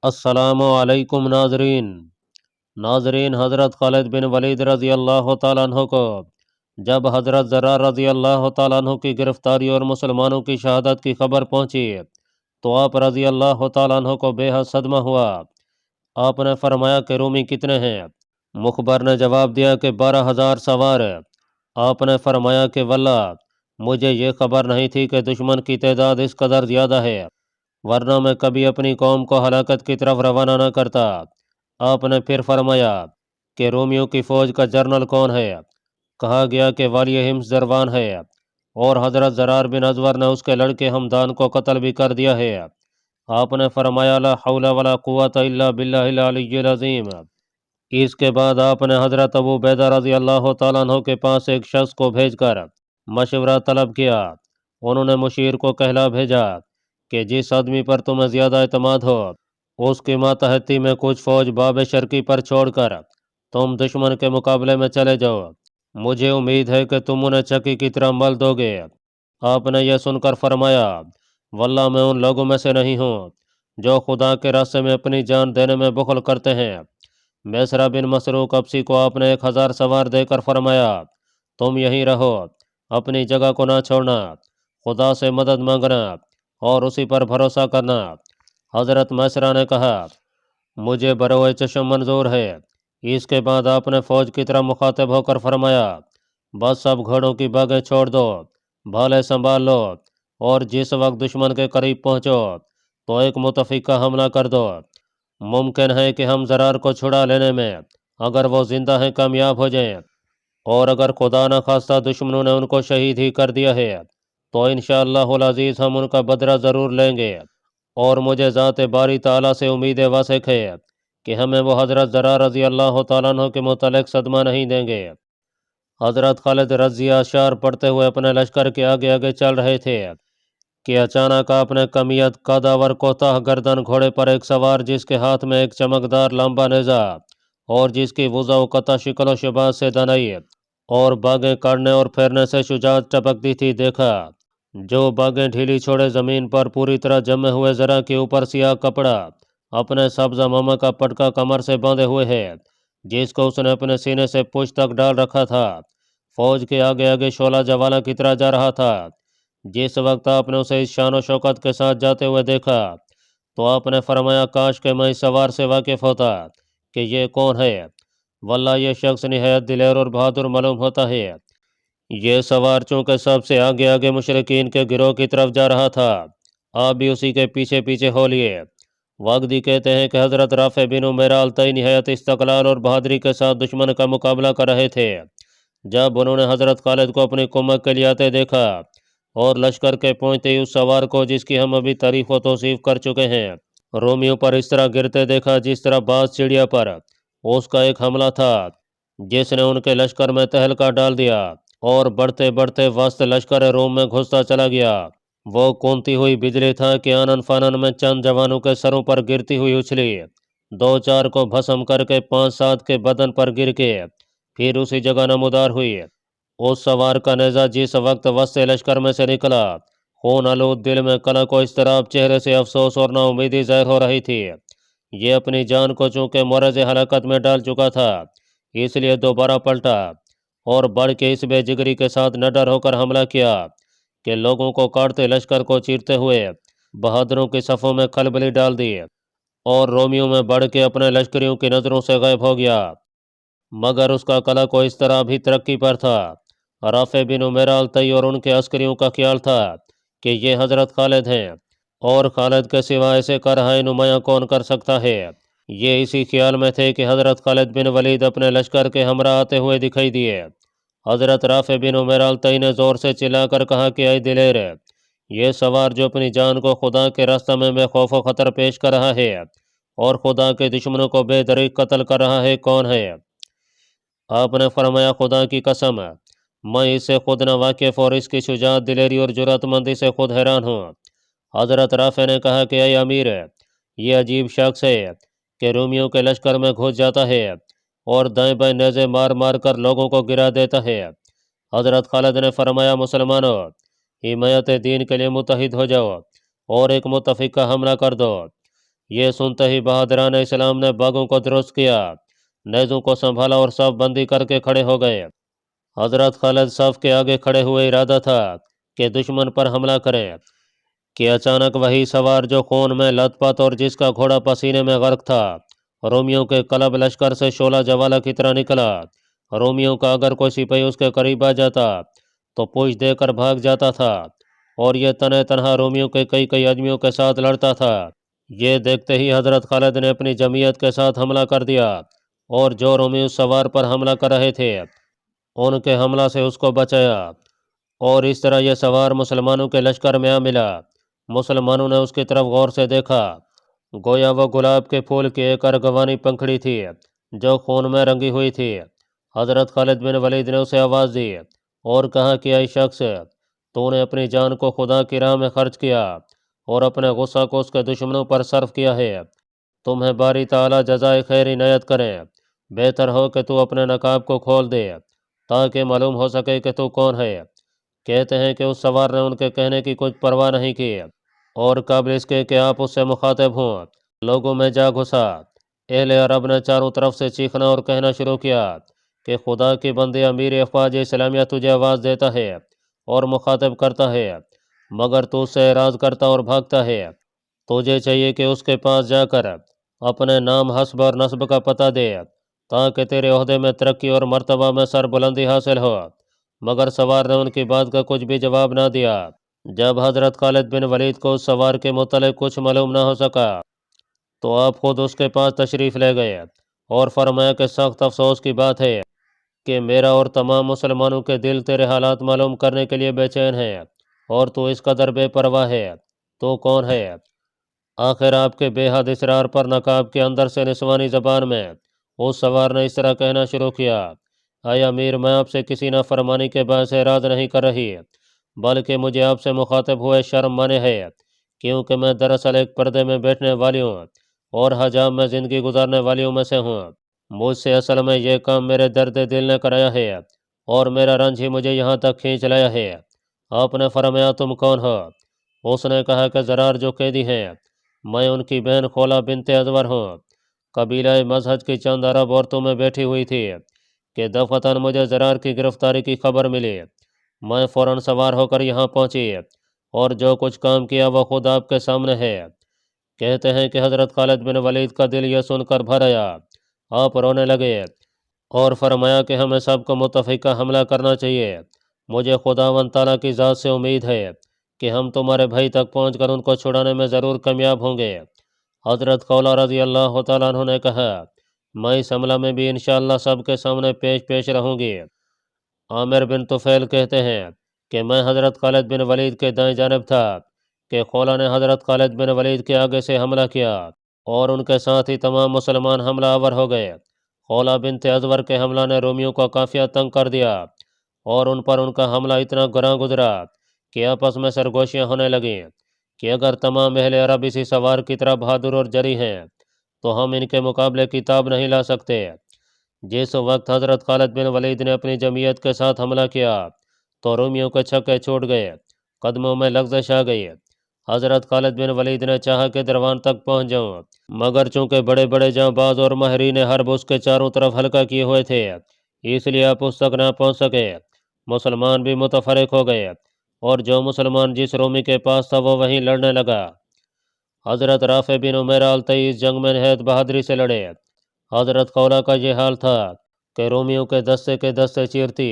السلام علیکم ناظرین حضرت خالد بن ولید رضی اللہ تعالیٰ عنہ کو جب حضرت زرار رضی اللہ تعالیٰ عنہ کی گرفتاری اور مسلمانوں کی شہادت کی خبر پہنچی تو آپ رضی اللہ تعالیٰ عنہ کو بے حد صدمہ ہوا۔ آپ نے فرمایا کہ رومی کتنے ہیں؟ مخبر نے جواب دیا کہ 12,000 سوار۔ آپ نے فرمایا کہ واللہ مجھے یہ خبر نہیں تھی کہ دشمن کی تعداد اس قدر زیادہ ہے، ورنہ میں کبھی اپنی قوم کو ہلاکت کی طرف روانہ نہ کرتا۔ آپ نے پھر فرمایا کہ رومیوں کی فوج کا جنرل کون ہے؟ کہا گیا کہ والی ہمس زروان ہے، اور حضرت زرار بن ازور نے اس کے لڑکے ہمدان کو قتل بھی کر دیا ہے۔ آپ نے فرمایا لا حول ولا قوت الا باللہ العلی العظیم۔ اس کے بعد آپ نے حضرت ابو عبیدہ رضی اللہ تعالیٰ عنہ کے پاس ایک شخص کو بھیج کر مشورہ طلب کیا۔ انہوں نے مشیر کو کہلا بھیجا کہ جس آدمی پر تمہیں زیادہ اعتماد ہو اس کی ماتحتی میں کچھ فوج باب شرقی پر چھوڑ کر تم دشمن کے مقابلے میں چلے جاؤ۔ مجھے امید ہے کہ تم انہیں چکی کی طرح مل دو گے۔ آپ نے یہ سن کر فرمایا واللہ میں ان لوگوں میں سے نہیں ہوں جو خدا کے راستے میں اپنی جان دینے میں بخل کرتے ہیں۔ میسرہ بن مسروق ابسی کو آپ نے 1,000 سوار دے کر فرمایا تم یہیں رہو، اپنی جگہ کو نہ چھوڑنا، خدا سے مدد مانگنا اور اسی پر بھروسہ کرنا۔ حضرت میسرہ نے کہا مجھے بروئے چشم منظور ہے۔ اس کے بعد آپ نے فوج کی طرح مخاطب ہو کر فرمایا بس سب گھوڑوں کی باغیں چھوڑ دو، بھالے سنبھال لو، اور جس وقت دشمن کے قریب پہنچو تو ایک متفقہ حملہ کر دو۔ ممکن ہے کہ ہم زرار کو چھڑا لینے میں اگر وہ زندہ ہیں کامیاب ہو جائیں، اور اگر خدا نہ خواستہ دشمنوں نے ان کو شہید ہی کر دیا ہے تو انشاءاللہ العزیز ہم ان کا بدلہ ضرور لیں گے، اور مجھے ذات باری تعالیٰ سے امید واثق ہے کہ ہمیں وہ حضرت زرار رضی اللہ تعالیٰ عنہ کے متعلق صدمہ نہیں دیں گے۔ حضرت خالد رضی اشعار پڑھتے ہوئے اپنے لشکر کے آگے آگے چل رہے تھے کہ اچانک آپ نے کمیت قداور کوتاہ گردن گھوڑے پر ایک سوار جس کے ہاتھ میں ایک چمکدار لمبا نیزہ اور جس کی وضع و قطع شکل و شباز سے دنائی اور باغیں کاٹنے اور پھیرنے سے شجاعت ٹپکتی تھی دیکھا۔ جو باغیں ڈھیلی چھوڑے زمین پر پوری طرح جمے ہوئے ذرا کے اوپر سیاہ کپڑا اپنے سبز ماما کا پٹکا کمر سے باندھے ہوئے ہے جس کو اس نے اپنے سینے سے پوچھ تک ڈال رکھا تھا، فوج کے آگے آگے شعلہ جوالا کی طرح جا رہا تھا۔ جس وقت آپ نے اسے اس شان و شوکت کے ساتھ جاتے ہوئے دیکھا تو آپ نے فرمایا کاش کہ میں اس سوار سے واقف ہوتا کہ یہ کون ہے، واللہ یہ شخص نہایت دلیر اور بہادر معلوم ہوتا ہے۔ یہ سوار چونکہ سب سے آگے آگے مشرکین کے گروہ کی طرف جا رہا تھا، آپ بھی اسی کے پیچھے پیچھے ہو لیے۔ واگدی کہتے ہیں کہ حضرت رافع بن میرال تئی نہایت استقلال اور بہادری کے ساتھ دشمن کا مقابلہ کر رہے تھے۔ جب انہوں نے حضرت خالد کو اپنی کمک کے لیے آتے دیکھا اور لشکر کے پہنچتے ہی اس سوار کو جس کی ہم ابھی تعریف و توصیف کر چکے ہیں رومیوں پر اس طرح گرتے دیکھا جس طرح باز چڑیا پر، اس کا ایک حملہ تھا جس نے ان کے لشکر میں تہلکہ ڈال دیا اور بڑھتے بڑھتے وسط لشکر روم میں گھستا چلا گیا۔ وہ کونتی ہوئی بجلی تھا کہ آنن فانن میں چند جوانوں کے سروں پر گرتی ہوئی اچھلی، 2-4 کو بھسم کر کے 5-7 کے بدن پر گر کے پھر اسی جگہ نمودار ہوئی۔ اس سوار کا نیزہ جس وقت وسط لشکر میں سے نکلا، خون آلود دل میں قلق و اضطراب، چہرے سے افسوس اور نا امیدی ظاہر ہو رہی تھی۔ یہ اپنی جان کو چونکہ مورز ہلاکت میں ڈال چکا تھا اس لیے دوبارہ پلٹا اور بڑھ کے اس بے جگری کے ساتھ نڈر ہو کر حملہ کیا کہ لوگوں کو کاٹتے لشکر کو چیرتے ہوئے بہادروں کی صفوں میں کھلبلی ڈال دی اور رومیوں میں بڑھ کے اپنے لشکریوں کی نظروں سے غائب ہو گیا۔ مگر اس کا قلق و اضطراب بھی ترقی پر تھا۔ رافع بن میرال تئی اور ان کے عسکریوں کا خیال تھا کہ یہ حضرت خالد ہیں، اور خالد کے سوا ایسے کرہائے نمایاں کون کر سکتا ہے۔ یہ اسی خیال میں تھے کہ حضرت خالد بن ولید اپنے لشکر کے ہمراہ آتے ہوئے دکھائی دیے۔ حضرت رافع بن میرال تئی نے زور سے چلا کر کہا کہ اے دلیر، یہ سوار جو اپنی جان کو خدا کے راستہ میں بے خوف و خطر پیش کر رہا ہے اور خدا کے دشمنوں کو بے دریغ قتل کر رہا ہے، کون ہے؟ آپ نے فرمایا خدا کی قسم میں اس سے خود نہ واقف اور اس کی شجاعت، دلیری اور جرأت مندی سے خود حیران ہوں۔ حضرت رافع نے کہا کہ اے امیر، یہ عجیب شخص ہے کہ رومیوں کے لشکر میں گھس جاتا ہے اور دائیں بائیں نیزے مار مار کر لوگوں کو گرا دیتا ہے۔ حضرت خالد نے فرمایا مسلمانوں، حمایت دین کے لیے متحد ہو جاؤ اور ایک متفقہ حملہ کر دو۔ ये सुनते ही बहादुरान इस्लाम ने बागों को दुरुस्त किया, नेज़ों को संभाला और सब बंदी करके खड़े हो गए। हजरत खालिद सफ के आगे खड़े हुए इरादा था कि दुश्मन पर हमला करें कि अचानक वही सवार जो खून में लथपथ और जिसका घोड़ा पसीने में गर्क था, रोमियों के कलब लश्कर से शोला जवाला की तरह निकला। रोमियों का अगर कोई सिपाही उसके करीब आ जाता तो पूछ देकर भाग जाता था, और यह तने तनहा रोमियों के कई कई आदमियों के साथ लड़ता था। ये देखते ही हजरत खालिद ने अपनी जमीयत के साथ हमला कर दिया, और जो रोमी उस सवार पर हमला कर रहे थे उनके हमला से उसको बचाया, और इस तरह यह सवार मुसलमानों के लश्कर में आ मिला। मुसलमानों ने उसकी तरफ गौर से देखा, गोया वो गुलाब के फूल की एक अर्गवानी पंखड़ी थी जो खून में रंगी हुई थी। हजरत खालिद बिन वलीद ने उसे आवाज़ दी और कहा कि ऐ शख्स, तूने अपनी जान को खुदा की राह में खर्च किया और अपने गुस्सा को उसके दुश्मनों पर सर्फ किया है। तुम्हें बारी ताला जज़ाए खैर इनायत करें। बेहतर हो कि तू अपने नकाब को खोल दे ताकि मालूम हो सके कि तू कौन है। कहते हैं कि उस सवार ने उनके कहने की कुछ परवाह नहीं की, और काबिल इसके कि आप उससे मुखातिब हों, लोगों में जा घुसा। अहले अरब ने चारों तरफ से चीखना और कहना शुरू किया कि खुदा की बंदे अमीर अफवाज इस्लामिया तुझे आवाज़ देता है और मुखातिब करता है, मगर तू उससे एराज करता और भागता है। तुझे चाहिए कि उसके पास जाकर अपने नाम, हस्ब और नस्ब का पता दे ताकि तेरे ओहदे में तरक्की और मर्तबा में सरबुलंदी हासिल हो। मगर सवार ने उनकी बात का कुछ भी जवाब ना दिया। जब हजरत खालिद बिन वलीद को उस सवार के मुतल्लिक़ कुछ मालूम ना हो सका तो आप खुद उसके पास तशरीफ़ ले गए और फरमाया कि सख्त अफसोस की बात है कि मेरा और तमाम मुसलमानों के दिल तेरे हालात मालूम करने के लिए बेचैन हैं, और तू इस कदर बेपरवाह है। तो कौन है? आखिर आपके बेहद इसरार पर नकाब के अंदर से निस्वानी ज़बान में उस सवार ने इस तरह कहना शुरू किया, अय अमीर, मैं आपसे किसी नाफरमानी के बायस एराज नहीं कर रही, बल्कि मुझे आपसे मुखातिब हुए शर्म माने है, क्योंकि मैं दरअसल एक पर्दे में बैठने वाली हूँ और हजाम में ज़िंदगी गुजारने वालियों में से हूँ। मुझसे असल में यह काम मेरे दर्द दिल ने कराया है, और मेरा रंज ही मुझे यहाँ तक खींच लाया है। आपने फरमाया, तुम कौन हो? उसने कहा कि ज़रार जो कैदी हैं, मैं उनकी बहन खोला बिनते अजवर हूँ। कबीला मजहज की चंद अरब औरतों में बैठी हुई थी कि दफतन मुझे ज़रार की गिरफ्तारी की खबर मिली। मैं फ़ौरन सवार होकर यहाँ पहुँची, और जो कुछ काम किया वह खुद आपके सामने है। कहते हैं कि हज़रत खालिद बिन वलीद का दिल यह सुनकर भर आया। आप रोने लगे और फरमाया कि हमें सबको मुतफ़िका हमला करना चाहिए। मुझे खुदावंद ताला की ज़ात से उम्मीद है कि हम तुम्हारे भाई तक पहुंचकर उनको छुड़ाने में ज़रूर कामयाब होंगे। हज़रत खौला रज़ी अल्लाह तआला अन्हु ने कहा, मैं इस हमला में भी इंशाअल्लाह सबके सामने पेश पेश रहूँगी। आमिर बिन तुफ़ैल कहते हैं कि मैं हज़रत खालिद बिन वलीद के दाएं जानब था कि खौला ने हज़रत खालिद बिन वलीद के आगे से हमला किया, और उनके साथ ही तमाम मुसलमान हमला आवर हो गए। खौला बिनते अजवर के हमला ने रोमियों का काफ़िया तंग कर दिया, और उन पर उनका हमला इतना गुरा गुजरा कि आपस में सरगोशियाँ होने लगीं कि अगर तमाम अहले अरब इसी सवार की तरह बहादुर और जरी हैं तो हम इनके मुकाबले किताब नहीं ला सकते। जिस वक्त हज़रत खालिद बिन वलीद ने अपनी जमीयत के साथ हमला किया तो रोमियों के छक्के छूट गए, कदमों में लग़ज़श आ गई। हज़रत खालिद बिन वलीद ने चाहा कि दरवान तक पहुंच जाऊं, मगर चूंकि बड़े बड़े जांबाज और माहिरीन हर्ब उसके चारों तरफ हल्का किए हुए थे, इसलिए आप उस तक ना पहुंच सके। मुसलमान भी मुतफरक हो गए, और जो मुसलमान जिस रोमी के पास था वो वहीं लड़ने लगा। हज़रत राफ़े बिन उमैरा अल-तई इस जंग में नहायत बहादुरी से लड़े। हज़रत खौला का ये हाल था कि रोमियों के दस्ते चीरती,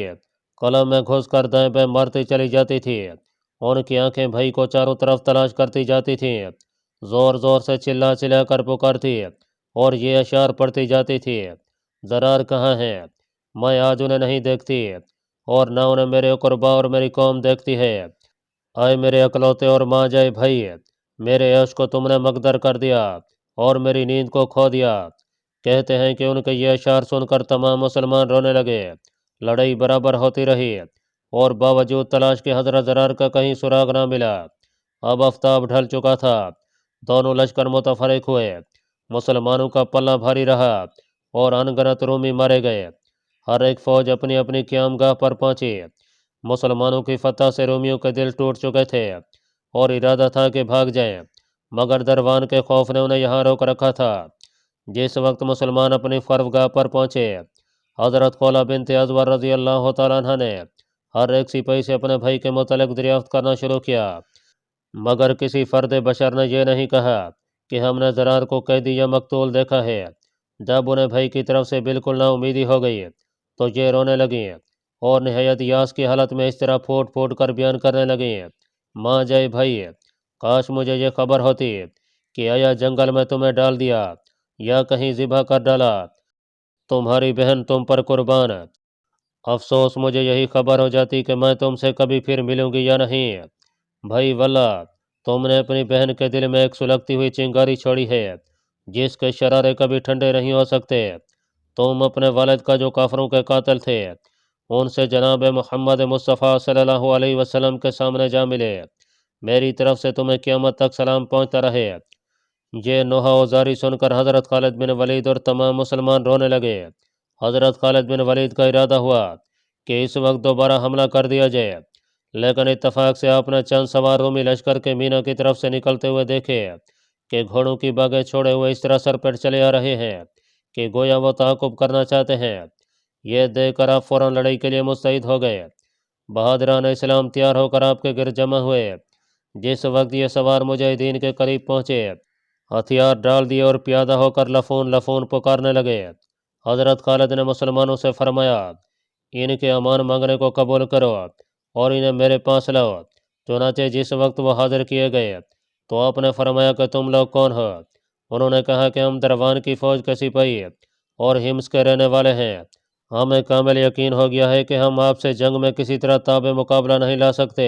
कलम में घुस कर दाएं बाएं मारती चली जाती थी। उनकी आंखें भाई को चारों तरफ तलाश करती जाती थीं, ज़ोर ज़ोर से चिल्ला चिल्ला कर पुकारती, और ये अशार पढ़ती जाती थी, ज़रार कहाँ हैं? मैं आज उन्हें नहीं देखती, और ना उन्हें मेरे कुर्बा और मेरी कौम देखती है। आए मेरे अकलौते और माँ जाए भाई, मेरे यश को तुमने मकदर कर दिया और मेरी नींद को खो दिया। कहते हैं कि उनके ये अशार सुनकर तमाम मुसलमान रोने लगे। लड़ाई बराबर होती रही, और बावजूद तलाश के हज़रत ज़रार का कहीं सुराग ना मिला। अब आफ्ताब ढल चुका था, दोनों लश्कर मुतफरक हुए। मुसलमानों का पल्ला भारी रहा, और अनगनत रोमी मारे गए। हर एक फ़ौज अपनी अपनी क़यामगाह पर पहुंची। मुसलमानों की फतह से रोमियों के दिल टूट चुके थे, और इरादा था कि भाग जाएं, मगर दरबान के खौफ ने उन्हें यहाँ रोक रखा था। जिस वक्त मुसलमान अपनी फर्वगाह पर पहुँचे, हज़रत खौला बिन्त अज़वर रज़ी अल्लाह तआला अन्हा ने हर एक सिपाही से अपने भाई के मुतल्लिक़ दरियाफ्त करना शुरू किया, मगर किसी फ़र्द बशर ने यह नहीं कहा कि हमने ज़रार को कैदी या मकतूल देखा है। जब उन्हें भाई की तरफ से बिल्कुल नाउमीदी हो गई तो ये रोने लगी और नहायत यास की हालत में इस तरह फूट फूट कर बयान करने लगी, माँ जय भाई, काश मुझे ये खबर होती कि आया जंगल में तुम्हें डाल दिया या कहीं ज़िबा कर डाला, तुम्हारी बहन तुम पर कुर्बान। अफसोस मुझे यही खबर हो जाती कि मैं तुमसे कभी फिर मिलूंगी या नहीं। भाई वल्ला, तुमने अपनी बहन के दिल में एक सुलगती हुई चिंगारी छोड़ी है जिसके शरारे कभी ठंडे नहीं हो सकते। तुम अपने वालिद का जो काफरों के कातिल थे उनसे जनाब मोहम्मद मुस्तफ़ा सल्लल्लाहु अलैहि वसल्लम के सामने जा मिले। मेरी तरफ से तुम्हें क़यामत तक सलाम पहुँचता रहे। ये नोहा औजारी सुनकर हज़रत खालिद बिन वलीद और तमाम मुसलमान रोने लगे। हज़रत खालिद बिन वलीद का इरादा हुआ कि इस वक्त दोबारा हमला कर दिया जाए, लेकिन इत्तफाक से आपने चंद सवार रोमी लश्कर के मीना की तरफ से निकलते हुए देखे कि घोड़ों की बागें छोड़े हुए इस तरह सर पर चले आ रहे हैं कि गोया वो ताक़ुब करना चाहते हैं। ये देखकर आप फ़ौरन लड़ाई के लिए मुस्तैद हो गए। बहादुरान इस्लाम तैयार होकर आपके गिरद जमा हुए। जिस वक्त ये सवार मुजाहिदीन के करीब पहुँचे, हथियार डाल दिए और प्यादा होकर लफून लफून पुकारने लगे। हज़रत खालिद ने मुसलमानों से फरमाया, इनके अमान मांगने को कबूल करो और इन्हें मेरे पास लाओ। चुनाचे जिस वक्त वो हाजिर किए गए तो आपने फरमाया कि तुम लोग कौन हो। उन्होंने कहा कि हम दरबान की फ़ौज के सिपाही और हिम्स के रहने वाले हैं। हमें कामिल यकीन हो गया है कि हम आपसे जंग में किसी तरह ताबे मुकाबला नहीं ला सकते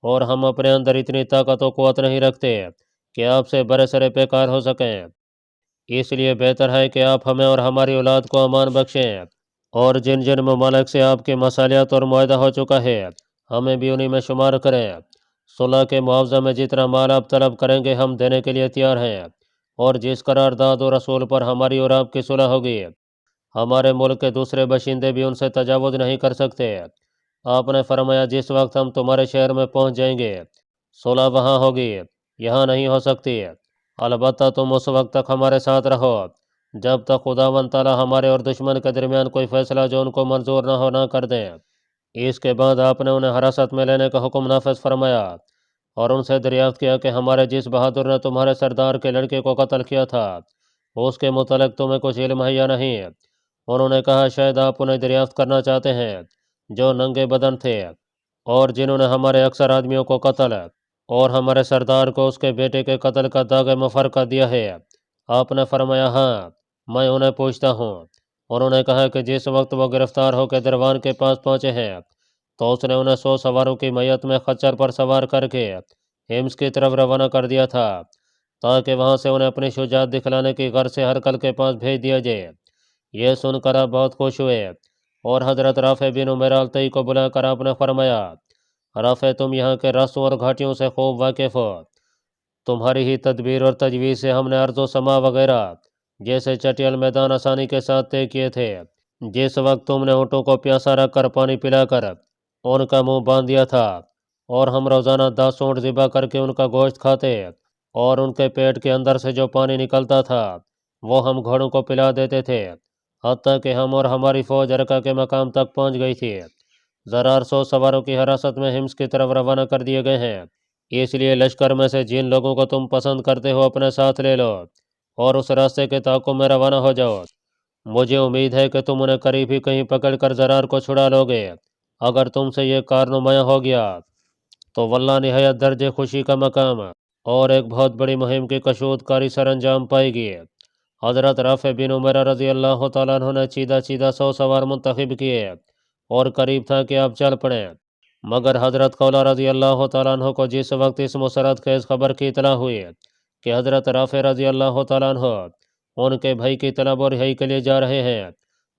और हम अपने अंदर इतनी ताकत व क़ुव्वत नहीं रखते कि आपसे बड़े सरे बेकार हो सकें। इसलिए बेहतर है कि आप हमें और हमारी औलाद को अमान बख्शें और जिन जिन ममालिक से आपके मसालियात और मुआहदा हो चुका है हमें भी उन्हीं में शुमार करें। सुलह के मुआवजा में जितना माल आप तलब करेंगे हम देने के लिए तैयार हैं, और जिस करारदाद और रसूल पर हमारी और आपकी सुलह होगी हमारे मुल्क के दूसरे बशिंदे भी उनसे तजावुज़ नहीं कर सकते। आपने फरमाया, जिस वक्त हम तुम्हारे शहर में पहुंच जाएंगे सुलह वहां होगी, यहाँ नहीं हो सकती। अलबत्ता तुम उस वक्त तक हमारे साथ रहो जब तक खुदावंद ताला हमारे और दुश्मन के दरमियान कोई फैसला जो उनको मंजूर ना हो ना कर दें। इसके बाद आपने उन्हें हिरासत में लेने का हुक्म नाफिज फरमाया और उनसे दरियाफ्त किया कि हमारे जिस बहादुर ने तुम्हारे सरदार के लड़के को कत्ल किया था उसके मुतल्लिक तुम्हें कुछ इल्म है या नहीं। उन्होंने कहा, शायद आप उन्हें दरियाफ्त करना चाहते हैं जो नंगे बदन थे और जिन्होंने हमारे अक्सर आदमियों को कत्ल और हमारे सरदार को उसके बेटे के कत्ल का दाग मुफरका दिया है। आपने फरमाया, हाँ मैं उन्हें पूछता हूँ। उन्होंने कहा कि जिस वक्त वो गिरफ्तार होकर दरबान के पास पहुँचे हैं तो उसने उन्हें 100 सवारों की मैयत में खच्चर पर सवार करके हिम्स की तरफ रवाना कर दिया था ताकि वहाँ से उन्हें अपनी शुजात दिखलाने की गर्ज से हरकल के पास भेज दिया जाए। यह सुनकर आप बहुत खुश हुए और हज़रत राफ़े बिन उमैर अल-तई को बुलाकर आपने फरमाया, राफ़े तुम यहाँ के रास्तों और घाटियों से खूब वाकिफ़ हो। तुम्हारी ही तदबीर और तजवीज़ से हमने अर्ज़ो समा वगैरह जैसे चटियल मैदान आसानी के साथ तय किए थे। जिस वक्त तुमने ऊँटों को प्यासा रख कर पानी पिलाकर उनका मुंह बांध दिया था और हम रोज़ाना 10 ऊँट ज़िबा करके उनका गोश्त खाते और उनके पेट के अंदर से जो पानी निकलता था वो हम घोड़ों को पिला देते थे, हत्ता कि हम और हमारी फ़ौज अरका के मकाम तक पहुँच गई थी। ज़रार 100 सवारों की हिरासत में हिम्स की तरफ रवाना कर दिए गए हैं। इसलिए लश्कर में से जिन लोगों को तुम पसंद करते हो अपने साथ ले लो और उस रास्ते के ताक़ुब में रवाना हो जाओ। मुझे उम्मीद है कि तुम उन्हें करीब ही कहीं पकड़ कर ज़रार को छुड़ा लोगे। अगर तुमसे ये कारनुमाया हो गया तो वल्लाह निहायत दर्जे खुशी का मकाम और एक बहुत बड़ी मुहिम की कशूदकारी सर अंजाम पाएगी। हज़रत राफ़े बिन उमैर रज़ी अल्लाह तआला अन्हु ने सीधा सीधा 100 सवार मुंतखब किए और करीब था कि आप चल पड़े, मगर हज़रत खौला रज़ी अल्लाह तआला अन्हु को जिस वक्त इस मुसरत खेज़ खबर की इतला हुई कि हज़रत राफ़े रज़ी अल्लाह तआला अन्हु उनके भाई की तलब और रिहाई के लिए जा रहे हैं,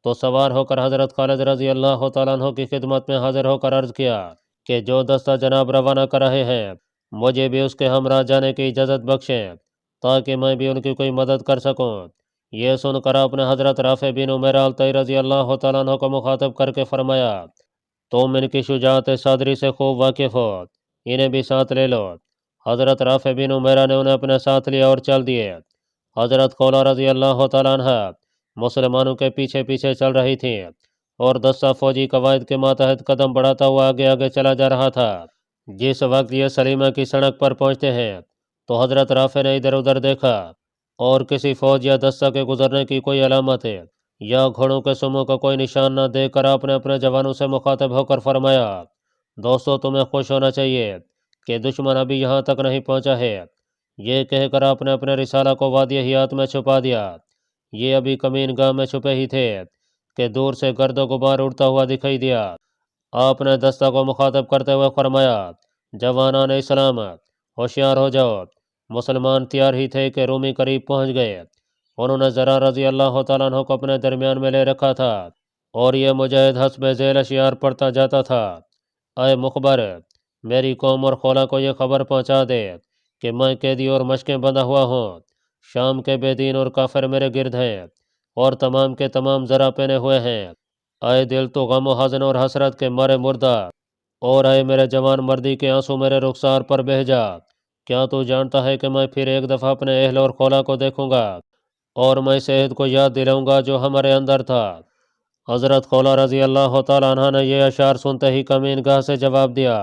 तो सवार होकर हज़रत खालिद रज़ी अल्लाह तआला अन्हु की खिदमत में हाजिर होकर अर्ज़ किया कि जो दस्ता जनाब रवाना कर रहे हैं मुझे भी उसके हमरा जाने की इजाज़त बख्शें ताकि मैं भी उनकी कोई मदद कर सकूं। यह सुनकर आपने हज़रत राफ़े बिन उमैर अल-तई रज़ी अल्लाह तआला अन्हु को मुखातब करके फरमाया, तुम इनकी शुजाअत सादरी से खूब वाकिफ़ हो, इन्हें भी साथ ले लो। حضرت رافع بن عمیرہ نے انہیں اپنے ساتھ لیا اور چل دیے۔ حضرت خولا رضی اللہ تعالیٰ عنہ مسلمانوں کے پیچھے پیچھے چل رہی تھیں اور دستہ فوجی قواعد کے ماتحت قدم بڑھاتا ہوا آگے آگے چلا جا رہا تھا۔ جس وقت یہ سلیمہ کی سڑک پر پہنچتے ہیں تو حضرت رافع نے ادھر ادھر دیکھا اور کسی فوج یا دستہ کے گزرنے کی کوئی علامت یا گھوڑوں کے سموں کا کوئی نشان نہ دیکھ کر آپ نے اپنے جوانوں سے مخاطب ہو کر فرمایا، دوستو تمہیں خوش ہونا چاہیے کہ دشمن ابھی یہاں تک نہیں پہنچا ہے۔ یہ کہہ کر آپ نے اپنے رسالہ کو وادی حیات میں چھپا دیا۔ یہ ابھی کمین گاہ میں چھپے ہی تھے کہ دور سے گرد و غبار اڑتا ہوا دکھائی دیا۔ آپ نے دستہ کو مخاطب کرتے ہوئے فرمایا، جوانان اسلام ہوشیار ہو جاؤ۔ مسلمان تیار ہی تھے کہ رومی قریب پہنچ گئے۔ انہوں نے ذرا رضی اللہ تعالیٰ عنہ کو اپنے درمیان میں لے رکھا تھا اور یہ مجاہد حسب ذیل اشعار پڑھتا جاتا تھا، اے مخبر، میری قوم اور خولا کو یہ خبر پہنچا دے کہ میں قیدی اور مشقیں بندھا ہوا ہوں۔ شام کے بے دین اور کافر میرے گرد ہیں اور تمام کے تمام ذرا پہنے ہوئے ہیں۔ اے دل تو غم و حزن اور حسرت کے مارے مردہ، اور اے میرے جوان مردی کے آنسو میرے رخسار پر بہہ جا۔ کیا تو جانتا ہے کہ میں پھر ایک دفعہ اپنے اہل اور خولا کو دیکھوں گا اور میں اس عہد کو یاد دلاؤں گا جو ہمارے اندر تھا۔ حضرت خولا رضی اللہ تعالیٰ عنہ نے یہ اشعار سنتے ہی کمین گاہ سے جواب دیا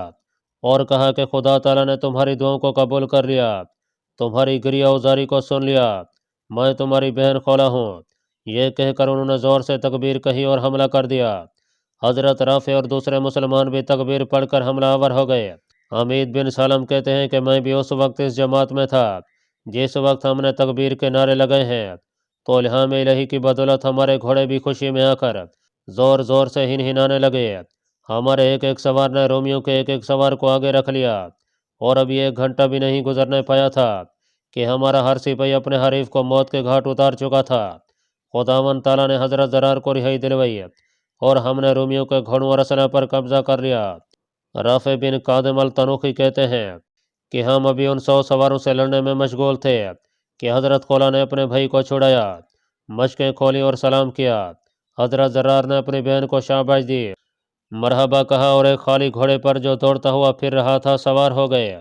اور کہا کہ خدا تعالیٰ نے تمہاری دعاؤں کو قبول کر لیا، تمہاری گریہ وزاری کو سن لیا، میں تمہاری بہن خولا ہوں۔ یہ کہہ کر انہوں نے زور سے تکبیر کہی اور حملہ کر دیا۔ حضرت رافع اور دوسرے مسلمان بھی تکبیر پڑھ کر حملہ آور ہو گئے۔ حمید بن سالم کہتے ہیں کہ میں بھی اس وقت اس جماعت میں تھا جس وقت ہم نے تکبیر کے نعرے لگائے ہیں تو الہام الہی کی بدولت ہمارے گھوڑے بھی خوشی میں آ کر زور زور سے ہنہنانے لگے۔ ہمارے ایک ایک سوار نے رومیوں کے ایک ایک سوار کو آگے رکھ لیا اور ابھی ایک گھنٹہ بھی نہیں گزرنے پایا تھا کہ ہمارا ہر سپاہی اپنے حریف کو موت کے گھاٹ اتار چکا تھا۔ خداوند تعالیٰ نے حضرت زرار کو رہائی دلوائی اور ہم نے رومیوں کے گھوڑوں اور اسلحے پر قبضہ کر لیا۔ رافع بن قادم التنوخی کہتے ہیں کہ ہم ابھی ان 100 سواروں سے لڑنے میں مشغول تھے کہ حضرت خولا نے اپنے بھائی کو چھڑایا، مشقیں کھولی اور سلام کیا۔ حضرت زرار نے اپنی بہن کو شاباش دی، مرحبا کہا اور ایک خالی گھوڑے پر جو دوڑتا ہوا پھر رہا تھا سوار ہو گئے۔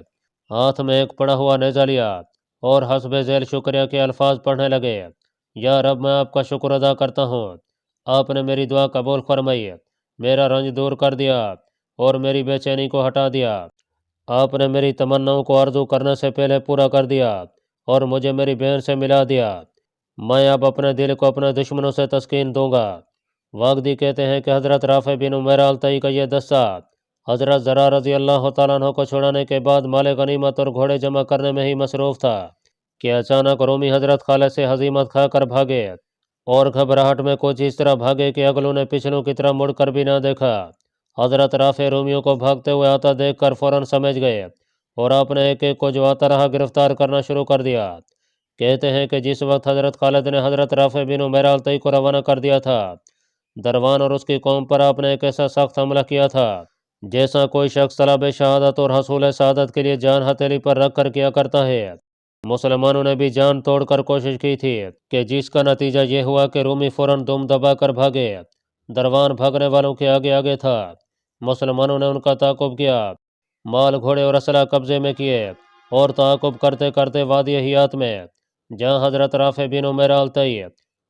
ہاتھ میں ایک پڑا ہوا نیزہ لیا اور حسب ذیل شکریہ کے الفاظ پڑھنے لگے، یا رب میں آپ کا شکر ادا کرتا ہوں، آپ نے میری دعا قبول فرمائی، میرا رنج دور کر دیا اور میری بے چینی کو ہٹا دیا۔ آپ نے میری تمناؤں کو آرزو کرنے سے پہلے پورا کر دیا اور مجھے میری بہن سے ملا دیا۔ میں اب اپنے دل کو اپنے دشمنوں سے تسکین دوں گا۔ واقدی کہتے ہیں کہ حضرت رافع بن عمیرہ الطئی کا یہ دستہ حضرت زرار رضی اللہ تعالیٰ عنہ کو چھڑانے کے بعد مال غنیمت اور گھوڑے جمع کرنے میں ہی مصروف تھا کہ اچانک رومی حضرت خالد سے ہزیمت کھا کر بھاگے اور گھبراہٹ میں کچھ اس طرح بھاگے کہ اگلوں نے پچھلوں کی طرح مڑ کر بھی نہ دیکھا۔ حضرت رافع رومیوں کو بھاگتے ہوئے آتا دیکھ کر فوراً سمجھ گئے اور آپ نے ایک ایک کو جو آتا رہا گرفتار کرنا شروع کر دیا۔ کہتے ہیں کہ جس وقت حضرت خالد نے حضرت رافع بن عمیرہ الطئی کو روانہ کر دیا تھا، دروان اور اس کی قوم پر آپ نے ایک ایسا سخت حملہ کیا تھا جیسا کوئی شخص طلب شہادت اور حصول سعادت کے لیے جان ہتھیلی پر رکھ کر کیا کرتا ہے۔ مسلمانوں نے بھی جان توڑ کر کوشش کی تھی کہ جس کا نتیجہ یہ ہوا کہ رومی فوراً دم دبا کر بھاگے۔ دروان بھاگنے والوں کے آگے آگے تھا۔ مسلمانوں نے ان کا تعاقب کیا، مال گھوڑے اور اسلحہ قبضے میں کیے اور تعاقب کرتے کرتے وادی حیات میں جہاں حضرت رافع بن عمیرہ الطئی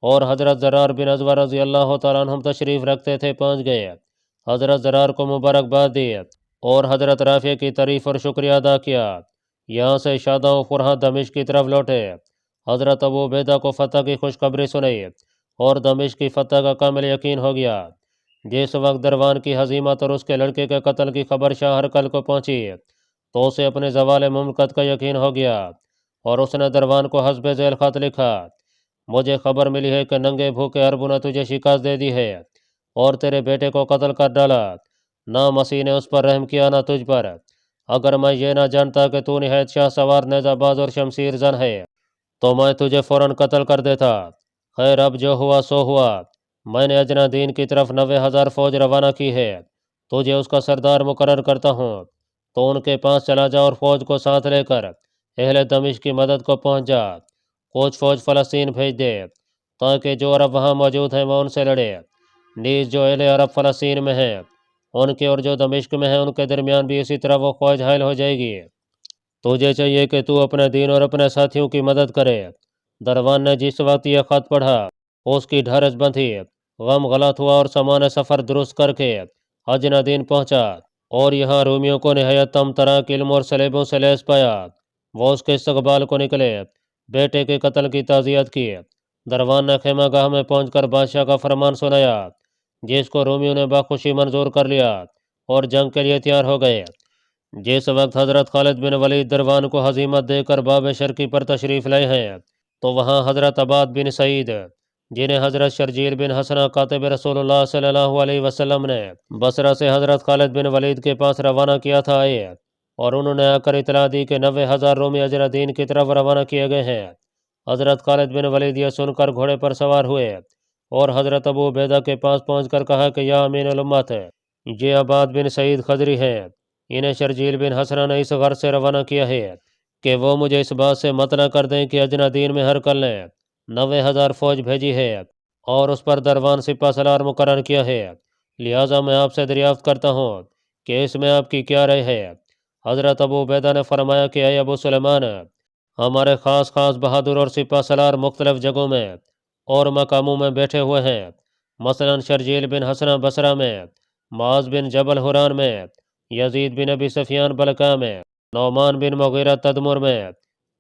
اور حضرت زرار بن ازور رضی اللہ تعالیٰ عنہم تشریف رکھتے تھے پہنچ گئے۔ حضرت زرار کو مبارکباد دی اور حضرت رافع کی تعریف اور شکریہ ادا کیا۔ یہاں سے شاداں و فرحاں دمشق کی طرف لوٹے۔ حضرت ابو عبیدہ کو فتح کی خوشخبری سنائی اور دمشق کی فتح کا کامل یقین ہو گیا۔ جس وقت دروان کی ہزیمت اور اس کے لڑکے کے قتل کی خبر شاہ ہرقل کو پہنچی تو اسے اپنے زوال مملکت کا یقین ہو گیا اور اس نے دروان کو حسب ذیل خط لکھا، مجھے خبر ملی ہے کہ ننگے بھوکے عربوں نے تجھے شکست دے دی ہے اور تیرے بیٹے کو قتل کر ڈالا، نہ مسیح نے اس پر رحم کیا نہ تجھ پر۔ اگر میں یہ نہ جانتا کہ تو نہایت شاہ سوار نیزہ باز اور شمشیر زن ہے تو میں تجھے فوراً قتل کر دیتا۔ خیر اب جو ہوا سو ہوا، میں نے اجنا دین کی طرف 90,000 فوج روانہ کی ہے، تجھے اس کا سردار مقرر کرتا ہوں، تو ان کے پاس چلا جا اور فوج کو ساتھ لے کر اہل دمشق کی مدد کو پہنچ جا۔ کچھ فوج فلسطین بھیج دے تاکہ جو عرب وہاں موجود ہیں وہ ان سے لڑے، نیز جو اہل عرب فلسطین میں ہیں ان کے اور جو دمشق میں ہیں ان کے درمیان بھی اسی طرح وہ فوج حائل ہو جائے گی۔ तुझे चाहिए कि तू अपने दीन और अपने साथियों की मदद करे। दरवान ने जिस वक्त यह खत पढ़ा उसकी ढारस बंधी, गम गलत हुआ और सामान सफ़र दुरुस्त करके हज नदीन पहुंचा और यहाँ रोमियों को नहायत तम तरह के इल्म और सलेबों से लैस पाया। वो उसके इस्तकबाल को निकले, बेटे के कत्ल की ताज़ियत की। दरवान ने खेमा गाह में पहुंचकर बादशाह का फरमान सुनाया, जिसको रोमियों ने बखुशी मंजूर कर लिया और जंग के लिए तैयार हो गए। जिस वक्त हज़रत खालिद बिन वलीद दरवान को हजीमत देकर बाब शर्की पर तशरीफ़ लाए हैं, तो वहाँ हज़रत अबाद बिन सईद, जिन्हें हज़रत शर्जील बिन हसना कातिब रसूलुल्लाह सल्लल्लाहु अलैहि वसल्लम ने बसरा से हज़रत खालिद बिन वलीद के पास रवाना किया था, आए और उन्होंने आकर इतला दी कि 90,000 रोमी अजरादीन की तरफ रवाना किए गए हैं। हज़रत खालिद बिन वलीद यह सुनकर घोड़े पर सवार हुए और हज़रत अबू उबैदा के पास पहुंचकर कहा कि या अमीनुल उम्मत, ये अबाद बिन सईद खदरी हैं। इन्हें शर्जील बिन हसना ने इस गर्ज से रवाना किया है कि वो मुझे इस बात से मतना कर दें कि अजनादीन में हर कल ने 90,000 फौज भेजी है और उस पर दरवान सिपा सलार मुकर्रर किया है। लिहाजा मैं आपसे दरियाफ्त करता हूँ कि इसमें आपकी क्या राय है। हज़रत अबू उबैदा ने फरमाया कि अय अबू सुलेमान, हमारे ख़ास ख़ास बहादुर और सिपा सलार मुख्तलिफ जगहों में और मकामों में बैठे हुए हैं। मसलन शर्जील बिन हसना बसरा में, माज बिन जबल हुरान में, यजीद बिन अबी सफियान बलका में, नौमान बिन मुगीरा तदमुर में,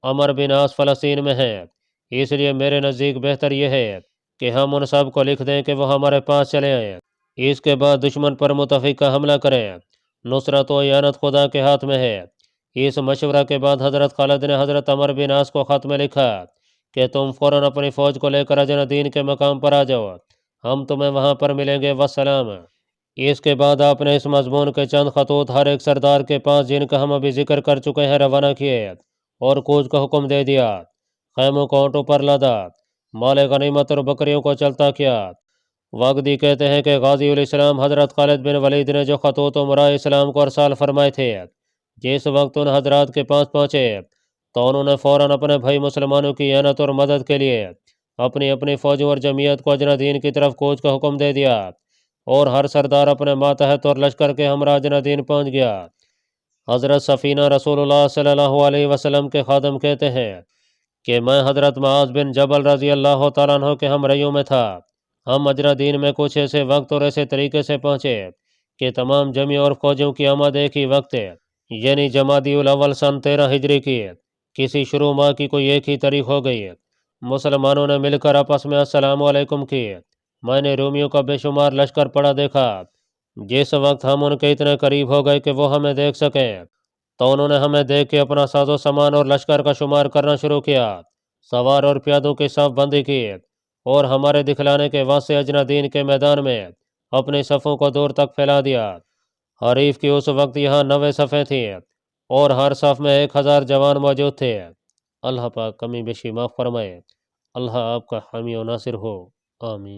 अमर बिन आस फ़लस्तीन में है। इसलिए मेरे नज़दीक बेहतर यह है कि हम उन सब को लिख दें कि वो हमारे पास चले आएँ। इसके बाद दुश्मन पर मुतफ़िका हमला करें। नुसरत व यानत खुदा के हाथ में है। इस मशवरा के बाद हज़रत खालिद ने हज़रत अमर बिन आस को ख़त में लिखा कि तुम फ़ौरन अपनी फ़ौज को लेकर अजनदीन के मकाम पर आ जाओ, हम तुम्हें वहाँ पर मिलेंगे, वस्सलाम। इसके बाद आपने इस मजमून के चंद खतूत हर एक सरदार के पास, जिनका हम अभी जिक्र कर चुके हैं, रवाना किए और कूच का हुक्म दे दिया। खैमों को ऊँटों पर लादा, माल गनीमत और बकरियों को चलता किया। वागदी कहते हैं कि गाजी उल इस्लाम हज़रत खालिद बिन वलीद ने जो खतूत उमरा इस्लाम को अरसाल फरमाए थे, जिस वक्त उन हजरात के पास पहुँचे तो उन्होंने फ़ौरन अपने भाई मुसलमानों की यानत और मदद के लिए अपनी अपनी फ़ौज और जमीयत को अजनादीन की तरफ कूच का हुक्म दे दिया और हर सरदार अपने मातहत और लश्कर के हमरा अजनादीन पहुँच गया। हज़रत सफ़ीना रसूलुल्लाह सल्लल्लाहु अलैहि वसल्लम के खादम कहते हैं कि मैं हज़रत मुआज़ बिन जबल रज़ी अल्लाह तआला अन्हु के हमरइयों में था। हम अजरादीन में कुछ ऐसे वक्त और ऐसे तरीके से पहुँचे कि तमाम जमी और फौजों की आमद एक ही वक्त है, यानी जमादियुल अव्वल सन 13 हिजरी की किसी शुरू माह की कोई एक ही तारीख हो गई। मुसलमानों ने मिलकर आपस में अस्सलाम वालेकुम की। मैंने रोमियों का बेशुमार लश्कर पड़ा देखा। जिस वक्त हम उनके इतने करीब हो गए कि वो हमें देख सकें, तो उन्होंने हमें देख के अपना साजो सामान और लश्कर का शुमार करना शुरू किया। सवार और प्यादों की साफ बंदी की और हमारे दिखलाने के वास्ते अजनादीन के मैदान में अपनी सफ़ों को दूर तक फैला दिया। हरीफ की उस वक्त यहाँ 90 सफ़ें थीं और हर सफ़ में 1,000 जवान मौजूद थे। अल्लाह पाक कमी बेशी माफ़ फरमाए। अल्लाह आपका हामी और नासिर हो। आमीन।